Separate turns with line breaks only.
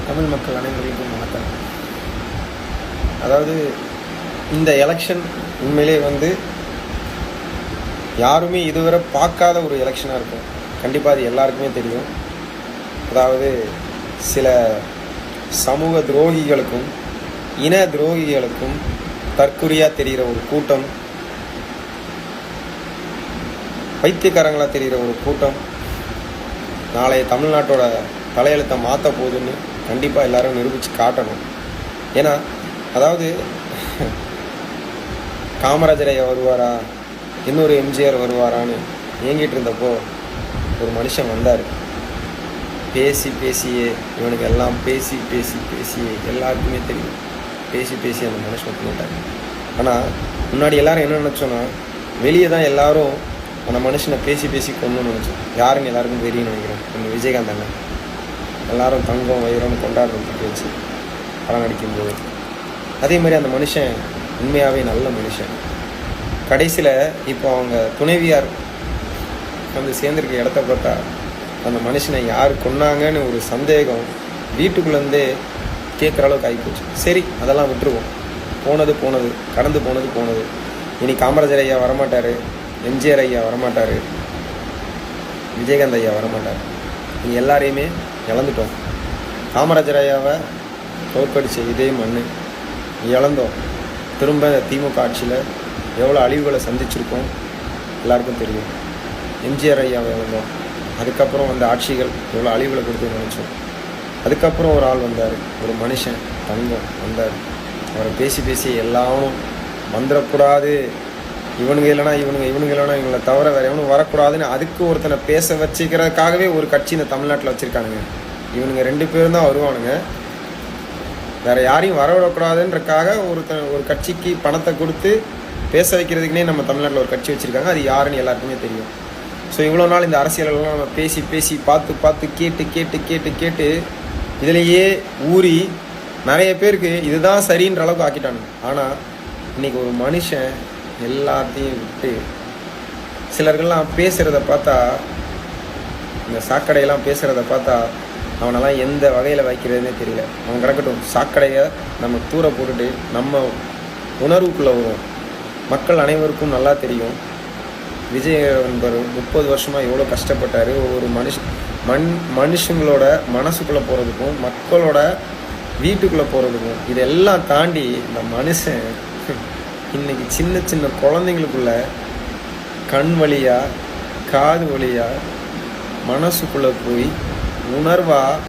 தமிழ் மக்கள் அனைவருக்கும் வணக்கம். அதாவது இந்த எலெக்ஷன் உண்மையிலே யாருமே இதுவரை பார்க்காத ஒரு எலெக்ஷனாக இருக்கும். கண்டிப்பாக அது எல்லாருக்குமே தெரியும். அதாவது சில சமூக துரோகிகளுக்கும் இன துரோகிகளுக்கும் தற்குறியாக தெரிகிற ஒரு கூட்டம், பைத்தியக்காரங்களாக தெரிகிற ஒரு கூட்டம் நாளைய தமிழ்நாட்டோட தலையெழுத்தை மாற்ற போகுதுன்னு கண்டிப்பாக எல்லாரும் நிரூபித்து காட்டணும். ஏன்னா அதாவது காமராஜர் ஐயா வருவாரா, இன்னொரு எம்ஜிஆர் வருவாரான்னு ஏங்கிட்டு இருந்தப்போ ஒரு மனுஷன் வந்தார். பேசியே இவனுக்கு எல்லாம் பேசியே எல்லாருக்குமே தெரியும். பேசி அந்த மனுஷன் பண்ணிட்டாங்க. ஆனால் முன்னாடி எல்லாரும் என்ன நினச்சோன்னா, வெளியே தான் எல்லாரும் அந்த மனுஷனை பேசி கொண்டு நினச்சோம். யாருன்னு எல்லாருக்கும் தெரியும்னு நினைக்கிறேன். நம்ம விஜயகாந்த் அண்ணன் எல்லாரும் தங்கம் வயிறோன்னு கொண்டாடுறதுக்கு வச்சு படம் நடிக்கும்போது அதே மாதிரி அந்த மனுஷன் உண்மையாகவே நல்ல மனுஷன். கடைசியில் இப்போ அவங்க துணைவியார் சேர்ந்துருக்க இடத்த பார்த்தா அந்த மனுஷனை யார் கொன்னாங்கன்னு ஒரு சந்தேகம் வீட்டுக்குள்ளேருந்தே கேட்குற அளவுக்கு ஆகிப்போச்சு. சரி, அதெல்லாம் விட்டுருவோம். போனது கடந்து போனது. இனி காமராஜர் ஐயா வரமாட்டார், எம்ஜிஆர் ஐயா வரமாட்டார், விஜயகாந்த் ஐயா வரமாட்டார். இங்கே எல்லாரையுமே இழந்துட்டோம். காமராஜர் ஐயாவை தோற்கடிச்ச இதே மண் இழந்தோம். திரும்ப திமுக ஆட்சியில் எவ்வளோ அழிவுகளை சந்திச்சிருக்கோம் எல்லாருக்கும் தெரியும். எம்ஜிஆர் ஐயாவை இழந்தோம். அதுக்கப்புறம் வந்த ஆட்சிகள் எவ்வளோ அழிவுகளை கொடுத்து நினச்சோம். அதுக்கப்புறம் ஒரு ஆள் வந்தார், ஒரு மனுஷன் தங்கம் வந்தார். அவரை பேசி எல்லாம் வந்துடக்கூடாது, இவனுங்க இல்லைனா இவங்களை தவிர வேறு எவனும் வரக்கூடாதுன்னு அதுக்கு ஒருத்தனை பேச வச்சுக்கிறதுக்காகவே ஒரு கட்சி இந்த தமிழ்நாட்டில் வச்சுருக்கானுங்க. இவனுங்க 2 பேரும் தான் வருவானுங்க. வேறு யாரையும் வரவிடக்கூடாதுன்றக்காக ஒரு கட்சிக்கு பணத்தை கொடுத்து பேச வைக்கிறதுக்குனே நம்ம தமிழ்நாட்டில் ஒரு கட்சி வச்சுருக்காங்க. அது யாருன்னு எல்லாருக்குமே தெரியும். ஸோ இவ்வளோ நாள் இந்த அரசியலெல்லாம் நம்ம பேசி பார்த்து கேட்டு இதிலேயே ஊறி நிறைய பேருக்கு இதுதான் சரின்ற அளவுக்கு ஆக்கிட்டானுங்க. ஆனால் இன்றைக்கி ஒரு மனுஷன் எல்லாத்தையும் விட்டு சிலர்கள்லாம் பேசுகிறத பார்த்தா, இந்த சாக்கடையெல்லாம் பேசுகிறத பார்த்தா அவனெல்லாம் எந்த வகையில் வைக்கிறதுனே தெரியல. அவன் கிடக்கட்டும், சாக்கடையை நம்ம தூர போட்டுட்டு நம்ம உணர்வுக்குள்ளே வரும். மக்கள் அனைவருக்கும் நல்லா தெரியும் விஜய் என்பவர் 30 வருஷமாக எவ்வளோ கஷ்டப்பட்டார். ஒவ்வொரு மனுஷங்களோட மனசுக்குள்ளே போகிறதுக்கும் மக்களோட வீட்டுக்குள்ளே போகிறதுக்கும் இதெல்லாம் தாண்டி இந்த மனுஷன் இன்றைக்கி சின்ன குழந்தைங்களுக்குள்ள கண் வழியாக காது வழியாக மனசுக்குள்ளே போய் உணர்வாக